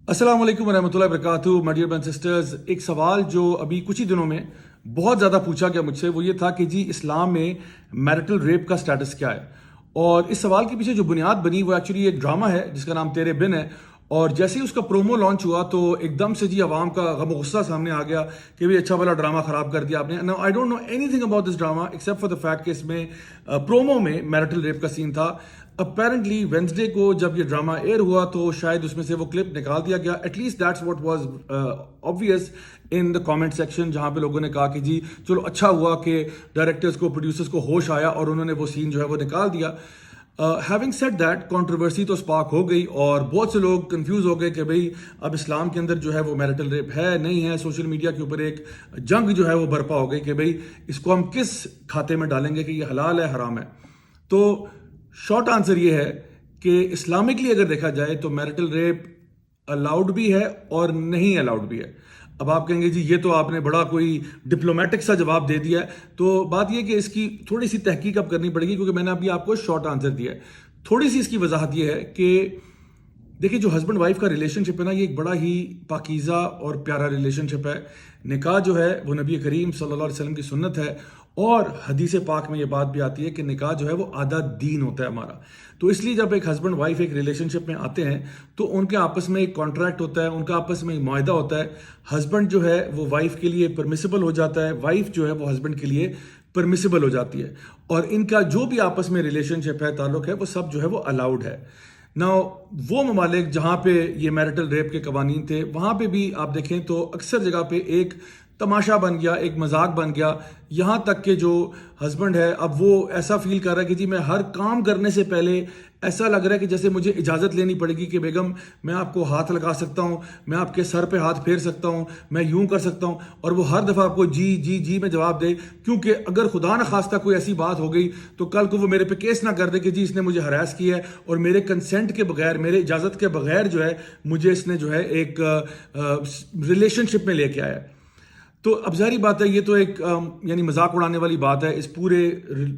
السلام علیکم ورحمۃ اللہ وبرکاتہ مائی ڈیئر برادرز سسٹرز. ایک سوال جو ابھی کچھ ہی دنوں میں بہت زیادہ پوچھا گیا مجھ سے وہ یہ تھا کہ جی اسلام میں میرٹل ریپ کا سٹیٹس کیا ہے. اور اس سوال کے پیچھے جو بنیاد بنی وہ ایکچولی ایک ڈرامہ ہے جس کا نام تیرے بن ہے. اور جیسے ہی اس کا پرومو لانچ ہوا تو ایک دم سے جی عوام کا غم و غصہ سامنے آ گیا کہ بھی اچھا والا ڈرامہ خراب کر دیا آپ نے. I don't know anything about this drama except for the fact کہ اس میں پرومو میں میرٹل ریپ کا سین تھا. اپیرنٹلی وینسڈے کو جب یہ ڈرامہ ایئر ہوا تو شاید اس میں سے وہ کلپ نکال دیا گیا. At least that's what was obvious in the comment section, جہاں پہ لوگوں نے کہا کہ جی چلو اچھا ہوا کہ ڈائریکٹرز کو پروڈیوسرز کو ہوش آیا اور انہوں نے وہ سین جو ہے وہ نکال دیا. ہیونگ سیڈ دیٹ کنٹروورسی تو سپارک ہو گئی اور بہت سے لوگ کنفیوز ہو گئے کہ بھئی اب اسلام کے اندر جو ہے وہ میرٹل ریپ ہے نہیں ہے. سوشل میڈیا کے اوپر ایک جنگ جو ہے وہ برپا ہو گئی کہ بھئی اس کو ہم کس کھاتے میں ڈالیں گے کہ یہ حلال ہے حرام ہے. تو شارٹ آنسر یہ ہے کہ اسلامکلی اگر دیکھا جائے تو میرٹل ریپ الاؤڈ بھی ہے اور نہیں الاؤڈ بھی ہے. اب آپ کہیں گے جی یہ تو آپ نے بڑا کوئی ڈپلومیٹک سا جواب دے دیا ہے. تو بات یہ کہ اس کی تھوڑی سی تحقیق اب کرنی پڑے گی کیونکہ میں نے ابھی آپ کو شارٹ آنسر دیا ہے. تھوڑی سی اس کی وضاحت یہ ہے کہ دیکھیں جو ہسبینڈ وائف کا ریلیشن شپ ہے نا, یہ ایک بڑا ہی پاکیزہ اور پیارا ریلیشن شپ ہے. نکاح جو ہے وہ نبی کریم صلی اللہ علیہ وسلم کی سنت ہے اور حدیث پاک میں یہ بات بھی آتی ہے کہ نکاح جو ہے وہ آدھا دین ہوتا ہے ہمارا. تو اس لیے جب ایک ہسبینڈ وائف ایک ریلیشن شپ میں آتے ہیں تو ان کے آپس میں ایک کانٹریکٹ ہوتا ہے, ان کا آپس میں ایک معاہدہ ہوتا ہے. ہسبینڈ جو ہے وہ وائف کے لیے پرمیسیبل ہو جاتا ہے, وائف جو ہے وہ ہسبینڈ کے لیے پرمیسیبل ہو جاتی ہے, اور ان کا جو بھی آپس میں ریلیشن شپ ہے, تعلق ہے, وہ سب جو ہے وہ الاؤڈ ہے. وہ ممالک جہاں پہ یہ میرٹل ریپ کے قوانین تھے وہاں پہ بھی آپ دیکھیں تو اکثر جگہ پہ ایک تماشا بن گیا, ایک مذاق بن گیا. یہاں تک کہ جو ہسبینڈ ہے اب وہ ایسا فیل کر رہا ہے کہ جی میں ہر کام کرنے سے پہلے ایسا لگ رہا ہے کہ جیسے مجھے اجازت لینی پڑے گی کہ بیگم میں آپ کو ہاتھ لگا سکتا ہوں, میں آپ کے سر پہ ہاتھ پھیر سکتا ہوں, میں یوں کر سکتا ہوں, اور وہ ہر دفعہ آپ کو جی جی جی میں جواب دے. کیونکہ اگر خدا نہ خواستہ کوئی ایسی بات ہو گئی تو کل کو وہ میرے پہ کیس نہ کر دے کہ جی اس نے مجھے ہراس کیا ہے اور میرے کنسنٹ کے بغیر, میرے اجازت کے بغیر جو ہے مجھے اس نے جو ہے ایک ریلیشن شپ میں لے کے آیا. تو اب ظاہری بات ہے یہ تو ایک یعنی مذاق اڑانے والی بات ہے اس پورے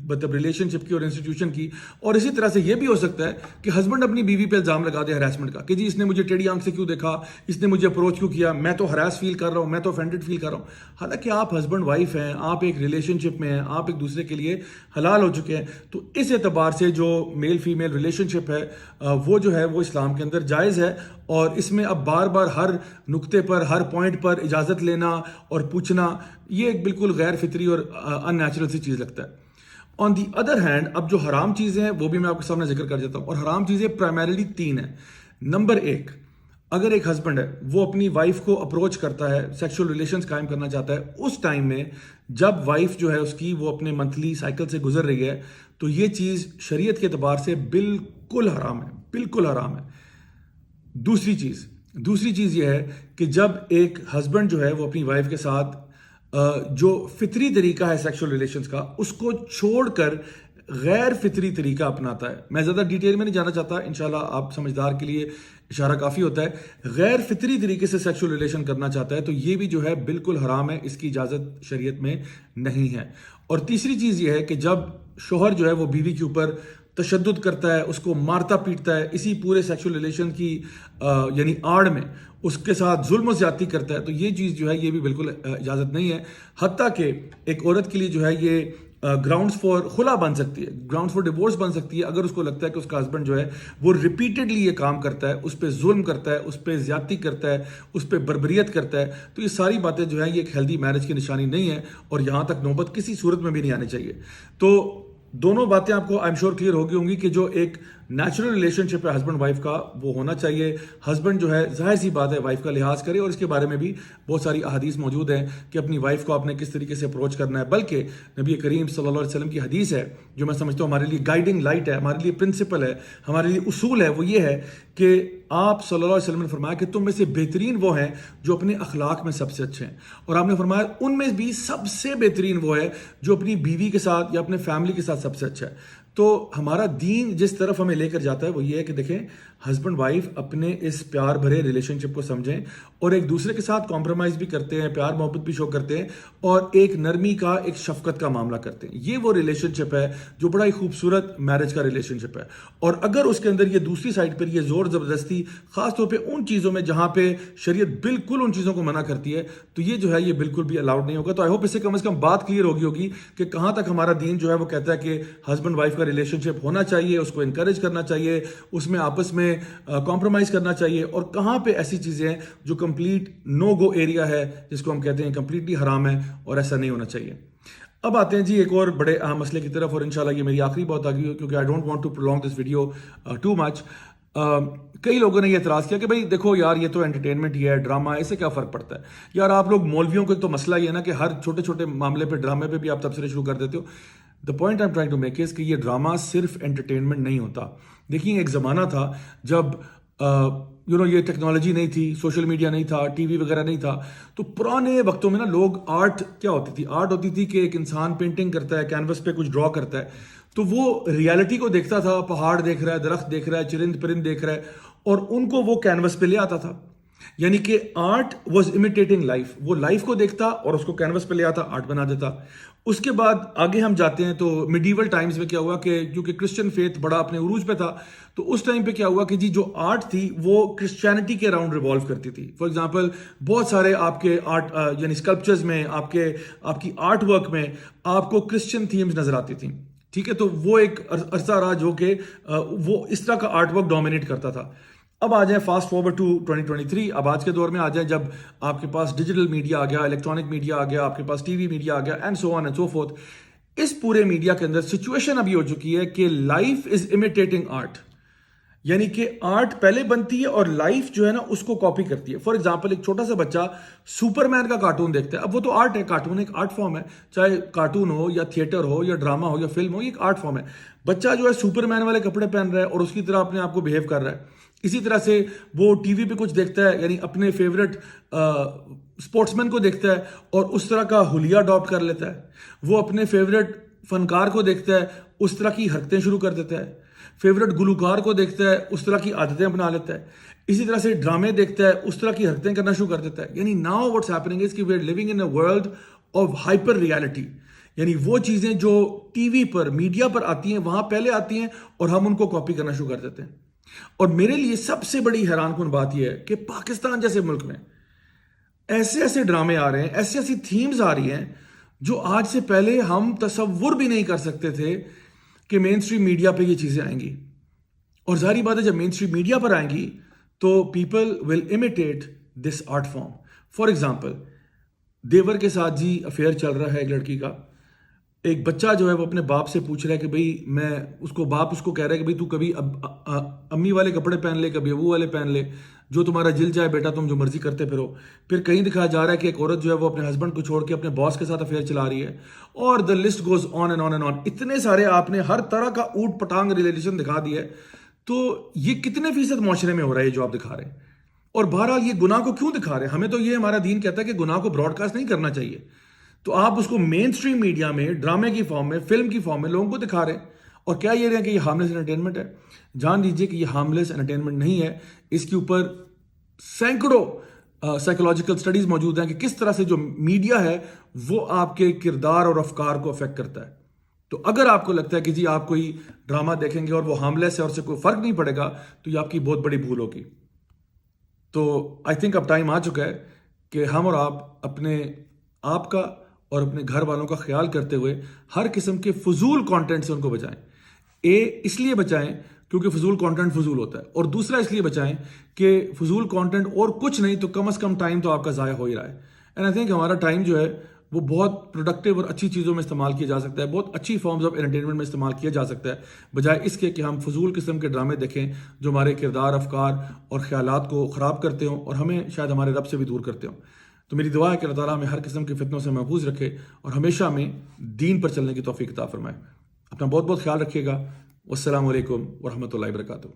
مطلب ریلیشن شپ کی اور انسٹیٹیوشن کی. اور اسی طرح سے یہ بھی ہو سکتا ہے کہ ہسبینڈ اپنی بیوی پہ الزام لگا دے ہراسمنٹ کا کہ جی اس نے مجھے ٹیڑھی آنکھ سے کیوں دیکھا, اس نے مجھے اپروچ کیوں کیا, میں تو ہراس فیل کر رہا ہوں, میں تو افینڈڈ فیل کر رہا ہوں. حالانکہ آپ ہسبینڈ وائف ہیں, آپ ایک ریلیشن شپ میں ہیں, آپ ایک دوسرے کے لیے حلال ہو چکے ہیں. تو اس اعتبار سے جو میل فیمیل ریلیشن شپ ہے وہ جو ہے وہ اسلام کے اندر جائز ہے. اور اس میں اب بار بار ہر نقطے پر, ہر پوائنٹ پر اجازت لینا اور پوچھنا یہ ایک بالکل غیر فطری اور ان نیچرل سی چیز لگتا ہے. آن دی ادر ہینڈ اب جو حرام چیزیں ہیں وہ بھی میں آپ کے سامنے ذکر کر دیتا ہوں, اور حرام چیزیں پرائمریلی 3 ہیں. نمبر 1, اگر ایک ہسبینڈ ہے وہ اپنی وائف کو اپروچ کرتا ہے, سیکشل ریلیشنز قائم کرنا چاہتا ہے, اس ٹائم میں جب وائف جو ہے اس کی وہ اپنے منتھلی سائیکل سے گزر رہی ہے تو یہ چیز شریعت کے اعتبار سے بالکل حرام ہے, بالکل حرام ہے. دوسری چیز یہ ہے کہ جب ایک ہسبینڈ جو ہے وہ اپنی وائف کے ساتھ جو فطری طریقہ ہے سیکشل ریلیشنز کا اس کو چھوڑ کر غیر فطری طریقہ اپناتا ہے. میں زیادہ ڈیٹیل میں نہیں جانا چاہتا, انشاءاللہ آپ سمجھدار کے لیے اشارہ کافی ہوتا ہے. غیر فطری طریقے سے سیکشل ریلیشن کرنا چاہتا ہے تو یہ بھی جو ہے بالکل حرام ہے, اس کی اجازت شریعت میں نہیں ہے. اور تیسری چیز یہ ہے کہ جب شوہر جو ہے وہ بیوی کے اوپر تشدد کرتا ہے, اس کو مارتا پیٹتا ہے, اسی پورے سیکشل ریلیشن کی یعنی آڑ میں اس کے ساتھ ظلم و زیادتی کرتا ہے, تو یہ چیز جو ہے یہ بھی بالکل اجازت نہیں ہے. حتیٰ کہ ایک عورت کے لیے جو ہے یہ گراؤنڈز فار خلا بن سکتی ہے, گراؤنڈز فار ڈیورس بن سکتی ہے اگر اس کو لگتا ہے کہ اس کا ہسبینڈ جو ہے وہ ریپیٹڈلی یہ کام کرتا ہے, اس پہ ظلم کرتا ہے, اس پہ زیادتی کرتا ہے, اس پہ بربریت کرتا ہے. تو یہ ساری باتیں جو ہیں یہ ایک ہیلدی میرج کی نشانی نہیں ہے اور یہاں تک نوبت کسی صورت میں بھی نہیں آنی چاہیے. تو دونوں باتیں آپ کو آئی ایم شیور کلیئر ہوگی ہوں گی کہ جو ایک نیچرل ریلیشن شپ ہے ہسبینڈ وائف کا وہ ہونا چاہیے. ہسبینڈ جو ہے ظاہر سی بات ہے وائف کا لحاظ کرے, اور اس کے بارے میں بھی بہت ساری احادیث موجود ہیں کہ اپنی وائف کو آپ نے کس طریقے سے اپروچ کرنا ہے. بلکہ نبی کریم صلی اللہ علیہ وسلم کی حدیث ہے جو میں سمجھتا ہوں ہمارے لیے گائیڈنگ لائٹ ہے, ہمارے لیے پرنسپل ہے, ہمارے لیے اصول ہے. وہ یہ ہے کہ آپ صلی اللہ علیہ وسلم نے فرمایا کہ تم میں سے بہترین وہ ہیں جو اپنے اخلاق میں سب سے اچھے ہیں, اور آپ نے فرمایا ان میں بھی سب سے بہترین وہ ہے جو اپنی بیوی کے ساتھ یا اپنے فیملی کے ساتھ سب سے اچھا ہے. تو ہمارا دین جس طرف ہمیں لے کر جاتا ہے وہ یہ ہے کہ دیکھیں ہسبینڈ وائف اپنے اس پیار بھرے ریلیشن شپ کو سمجھیں اور ایک دوسرے کے ساتھ کمپرومائز بھی کرتے ہیں, پیار محبت بھی شو کرتے ہیں اور ایک نرمی کا, ایک شفقت کا معاملہ کرتے ہیں. یہ وہ ریلیشن شپ ہے جو بڑا ہی خوبصورت میرج کا ریلیشن شپ ہے. اور اگر اس کے اندر یہ دوسری سائڈ پر یہ زور زبردستی, خاص طور پہ ان چیزوں میں جہاں پہ شریعت بالکل ان چیزوں کو منع کرتی ہے, تو یہ جو ہے یہ بالکل بھی الاؤڈ نہیں ہوگا. تو آئی ہوپ اس سے کم از کم بات کلیئر ہوگی کہ کہاں تک ہمارا دین جو ہے وہ کہتا ہے کہ ہسبینڈ وائف کا ریلیشن شپ ہونا چاہیے, اس کو انکریج کرنا چاہیے, اس میں آپس میں کمپرومائز کرنا چاہیے, اور کہاں پہ ایسی چیزیں ہیں جو کمپلیٹ نو گو ایریا ہے جس کو ہم کہتے ہیں کمپلیٹلی حرام ہے اور ایسا نہیں ہونا چاہیے. اب آتے ہیں جی ایک اور بڑے اہم مسئلے کی طرف, اور انشاءاللہ یہ میری آخری بات آ گئی کیونکہ I don't want to prolong this video too much. کئی لوگوں نے یہ اعتراض کیا کہ بھائی دیکھو یار یہ تو انٹرٹینمنٹ ہی ہے, ڈرامہ, اس سے کیا فرق پڑتا ہے یار. آپ لوگ مولویوں کو تو مسئلہ یہ ہے نا کہ ہر چھوٹے چھوٹے معاملے پہ, ڈرامے پہ بھی آپ تبصرے شروع کر دیتے ہو. The point I am trying to make is کہ یہ ڈرامہ صرف انٹرٹینمنٹ نہیں ہوتا. دیکھیں ایک زمانہ تھا جب یہ ٹیکنالوجی نہیں تھی, سوشل میڈیا نہیں تھا, ٹی وی وغیرہ نہیں تھا, تو پرانے وقتوں میں نا لوگ آرٹ کیا ہوتی تھی, آرٹ ہوتی تھی کہ ایک انسان پینٹنگ کرتا ہے, کینوس پہ کچھ ڈرا کرتا ہے, تو وہ ریالٹی کو دیکھتا تھا, پہاڑ دیکھ رہا ہے, درخت دیکھ رہا ہے, چرند پرند دیکھ رہا ہے, اور ان کو وہ کینوس پہ لے آتا تھا. یعنی کہ آرٹ واز امیٹیٹنگ لائف, وہ لائف کو دیکھتا اور اس کو کینوس پہ لے آتا, آرٹ بنا دیتا. اس کے بعد آگے ہم جاتے ہیں تو میڈیول ٹائمز میں کیا ہوا کہ کیونکہ کرسچن فیتھ بڑا اپنے عروج پہ تھا, تو اس ٹائم پہ کیا ہوا کہ جی جو آرٹ تھی وہ کرسچینٹی کے اراؤنڈ ریوالو کرتی تھی. فار ایگزامپل بہت سارے آپ کے آرٹ یعنی اسکلپچرز میں, آپ کی آرٹ ورک میں آپ کو کرسچن تھیمز نظر آتی تھیں. ٹھیک ہے, تو وہ ایک عرصہ رہا جو کہ وہ اس طرح کا آرٹ ورک ڈومینیٹ کرتا تھا. اب آ جائیں فاسٹ فارورڈ ٹو 2023, اب آج کے دور میں آ جائیں جب آپ کے پاس ڈیجیٹل میڈیا آ گیا, الیکٹرانک میڈیا آ گیا, آپ کے پاس ٹی وی میڈیا آ گیا, and so on and so forth. اس پورے میڈیا کے اندر سچویشن ابھی ہو چکی ہے کہ لائف از امیٹیٹنگ آرٹ. یعنی کہ آرٹ پہلے بنتی ہے اور لائف جو ہے نا اس کو کاپی کرتی ہے. فار ایگزامپل ایک چھوٹا سا بچہ سپر مین کا کارٹون دیکھتا ہے, اب وہ تو آرٹ ہے, کارٹون ایک آرٹ فارم ہے, چاہے کارٹون ہو یا تھیٹر ہو یا ڈرامہ ہو یا فلم ہو, یہ ایک آرٹ فارم ہے. بچہ جو ہے سپر مین والے کپڑے پہن رہا ہے اور اس کی طرح اپنے آپ کو بہیو کر رہا ہے. اسی طرح سے وہ ٹی وی پہ کچھ دیکھتا ہے, یعنی اپنے فیوریٹ اسپورٹس مین کو دیکھتا ہے اور اس طرح کا حلیہ اڈاپٹ کر لیتا ہے. وہ اپنے فیوریٹ فنکار کو دیکھتا ہے, اس طرح کی حرکتیں شروع کر دیتا ہے. فیوریٹ گلوکار کو دیکھتا ہے, اس طرح کی عادتیں اپنا لیتا ہے. اسی طرح سے ڈرامے دیکھتا ہے, اس طرح کی حرکتیں کرنا شروع کر دیتا ہے. یعنی ناؤ واٹس ہیپننگ از کہ we are living in a world of hyper reality. یعنی وہ چیزیں جو ٹی وی پر, میڈیا پر آتی ہیں, وہاں پہلے آتی ہیں اور ہم ان کو کاپی کرنا شروع کر دیتے ہیں. اور میرے لیے سب سے بڑی حیران کن بات یہ ہے کہ پاکستان جیسے ملک میں ایسے ایسے ڈرامے آ رہے ہیں, ایسی ایسی تھیمز آ رہی ہیں جو آج سے پہلے ہم تصور بھی نہیں کر سکتے تھے کہ مین اسٹریم میڈیا پہ یہ چیزیں آئیں گی. اور ظاہری بات ہے جب مین اسٹریم میڈیا پر آئیں گی تو people will imitate this art form. For example دیور کے ساتھ جی افیئر چل رہا ہے ایک لڑکی کا. ایک بچہ جو ہے وہ اپنے باپ سے پوچھ رہا ہے کہ بھائی باپ اس کو کہہ رہا ہے کہ بھائی تو کبھی امی والے کپڑے پہن لے, کبھی ابو والے پہن لے, جو تمہارا جل جائے بیٹا تم جو مرضی کرتے پھرو. پھر کہیں دکھایا جا رہا ہے کہ ایک عورت جو ہے وہ اپنے ہسبینڈ کو چھوڑ کے اپنے باس کے ساتھ افیئر چلا رہی ہے, اور the list goes on and on and on. اتنے سارے آپ نے ہر طرح کا اوٹ پٹانگ ریلیشن دکھا دیا ہے. تو یہ کتنے فیصد معاشرے میں ہو رہا ہے جو آپ دکھا رہے ہیں؟ اور بہرحال یہ گناہ کو کیوں دکھا رہے ہیں؟ ہمیں تو یہ ہمارا دین کہتا ہے کہ گناہ کو براڈ کاسٹ نہیں کرنا چاہیے. تو آپ اس کو مین سٹریم میڈیا میں, ڈرامے کی فارم میں, فلم کی فارم میں لوگوں کو دکھا رہے ہیں, اور کیا یہ رہے ہیں کہ یہ ہارملیس انٹرٹینمنٹ ہے؟ جان لیجیے کہ یہ ہارملیس انٹرٹینمنٹ نہیں ہے. اس کے اوپر سینکڑوں سائیکولوجیکل سٹڈیز موجود ہیں کہ کس طرح سے جو میڈیا ہے وہ آپ کے کردار اور افکار کو افیکٹ کرتا ہے. تو اگر آپ کو لگتا ہے کہ جی آپ کوئی ڈرامہ دیکھیں گے اور وہ ہارملیس ہے اور اس سے کوئی فرق نہیں پڑے گا, تو یہ آپ کی بہت بڑی بھول ہوگی. تو آئی تھنک اب ٹائم آ چکا ہے کہ ہم اور آپ اپنے آپ کا اور اپنے گھر والوں کا خیال کرتے ہوئے ہر قسم کے فضول کانٹینٹ سے ان کو بچائیں. اس لیے بچائیں کیونکہ فضول کانٹینٹ فضول ہوتا ہے, اور دوسرا اس لیے بچائیں کہ فضول کانٹینٹ اور کچھ نہیں تو کم از کم ٹائم تو آپ کا ضائع ہو ہی رہا ہے. اینڈ آئی تھنک ہمارا ٹائم جو ہے وہ بہت پروڈکٹیو اور اچھی چیزوں میں استعمال کیا جا سکتا ہے, بہت اچھی فارمز آف انٹرٹینمنٹ میں استعمال کیا جا سکتا ہے, بجائے اس کے کہ ہم فضول قسم کے ڈرامے دیکھیں جو ہمارے کردار, افکار اور خیالات کو خراب کرتے ہوں اور ہمیں شاید ہمارے رب سے بھی دور کرتے ہوں. تو میری دعا ہے کہ اللہ تعالیٰ ہمیں ہر قسم کے فتنوں سے محفوظ رکھے اور ہمیشہ ہمیں دین پر چلنے کی توفیق عطا فرمائے. اپنا بہت بہت خیال رکھیے گا. والسلام علیکم ورحمۃ اللہ وبرکاتہ.